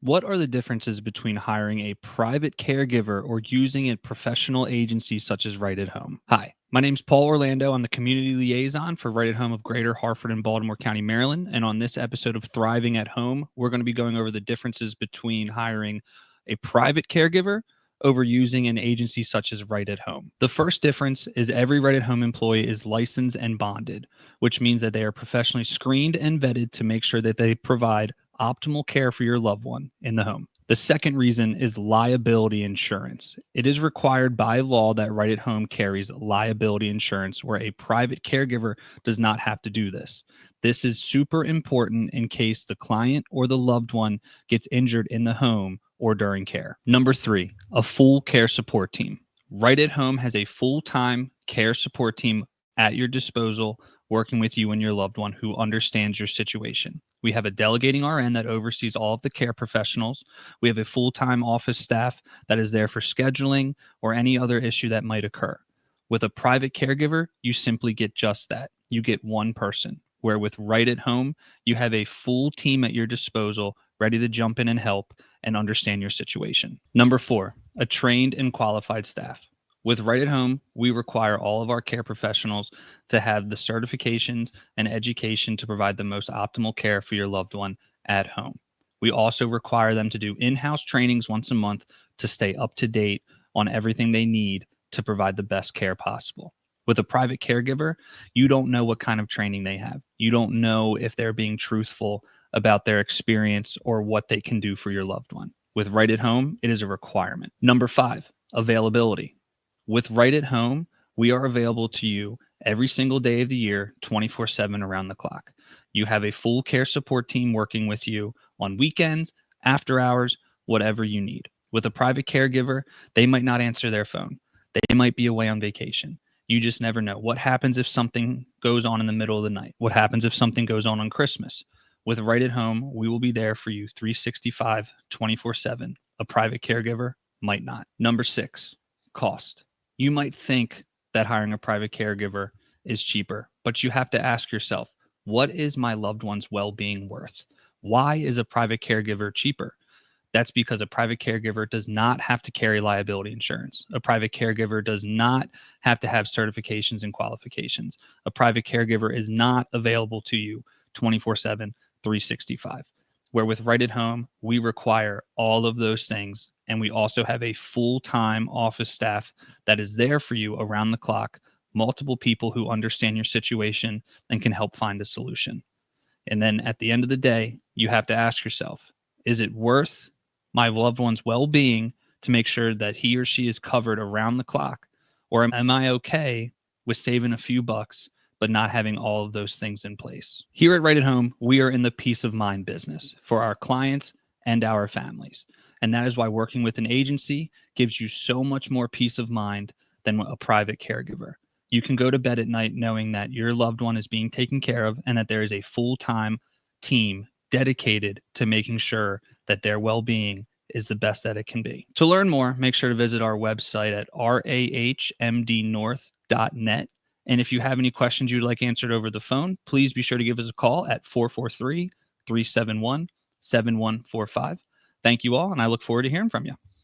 What are the differences between hiring a private caregiver or using a professional agency such as Right at Home? Hi, my name's Paul Orlando. I'm the community liaison for Right at Home of Greater Harford and Baltimore County, Maryland. And on this episode of Thriving at Home, we're going to be going over the differences between hiring a private caregiver over using an agency such as Right at Home. The first difference is every Right at Home employee is licensed and bonded, which means that they are professionally screened and vetted to make sure that they provide optimal care for your loved one in the home. The second reason is liability insurance. It is required by law that Right at Home carries liability insurance, where a private caregiver does not have to do this. This is super important in case the client or the loved one gets injured in the home or during care. Number three, a full care support team. Right at Home has a full-time care support team at your disposal, working with you and your loved one who understands your situation. We have a delegating RN that oversees all of the care professionals. We have a full-time office staff that is there for scheduling or any other issue that might occur. With a private caregiver, you simply get just that. You get one person. Where with Right at Home, you have a full team at your disposal, ready to jump in and help and understand your situation. Number four, a trained and qualified staff. With Right at Home, we require all of our care professionals to have the certifications and education to provide the most optimal care for your loved one at home. We also require them to do in-house trainings once a month to stay up to date on everything they need to provide the best care possible. With a private caregiver, you don't know what kind of training they have. You don't know if they're being truthful about their experience or what they can do for your loved one. With Right at Home, it is a requirement. Number five, availability. With Right at Home, we are available to you every single day of the year, 24/7 around the clock. You have a full care support team working with you on weekends, after hours, whatever you need. With a private caregiver, they might not answer their phone. They might be away on vacation. You just never know. What happens if something goes on in the middle of the night? What happens if something goes on Christmas? With Right at Home, we will be there for you 365, 24/7. A private caregiver might not. Number six, cost. You might think that hiring a private caregiver is cheaper, but you have to ask yourself, what is my loved one's well-being worth? Why is a private caregiver cheaper? That's because a private caregiver does not have to carry liability insurance. A private caregiver does not have to have certifications and qualifications. A private caregiver is not available to you 24/7, 365. Where with Right at Home, we require all of those things. And we also have a full-time office staff that is there for you around the clock, multiple people who understand your situation and can help find a solution. And then at the end of the day, you have to ask yourself, is it worth my loved one's well-being to make sure that he or she is covered around the clock? Or am I okay with saving a few bucks, but not having all of those things in place? Here at Right at Home, we are in the peace of mind business for our clients and our families. And that is why working with an agency gives you so much more peace of mind than a private caregiver. You can go to bed at night knowing that your loved one is being taken care of and that there is a full-time team dedicated to making sure that their well-being is the best that it can be. To learn more, make sure to visit our website at rahmdnorth.net. And if you have any questions you'd like answered over the phone, please be sure to give us a call at 443-371-7145. Thank you all, and I look forward to hearing from you.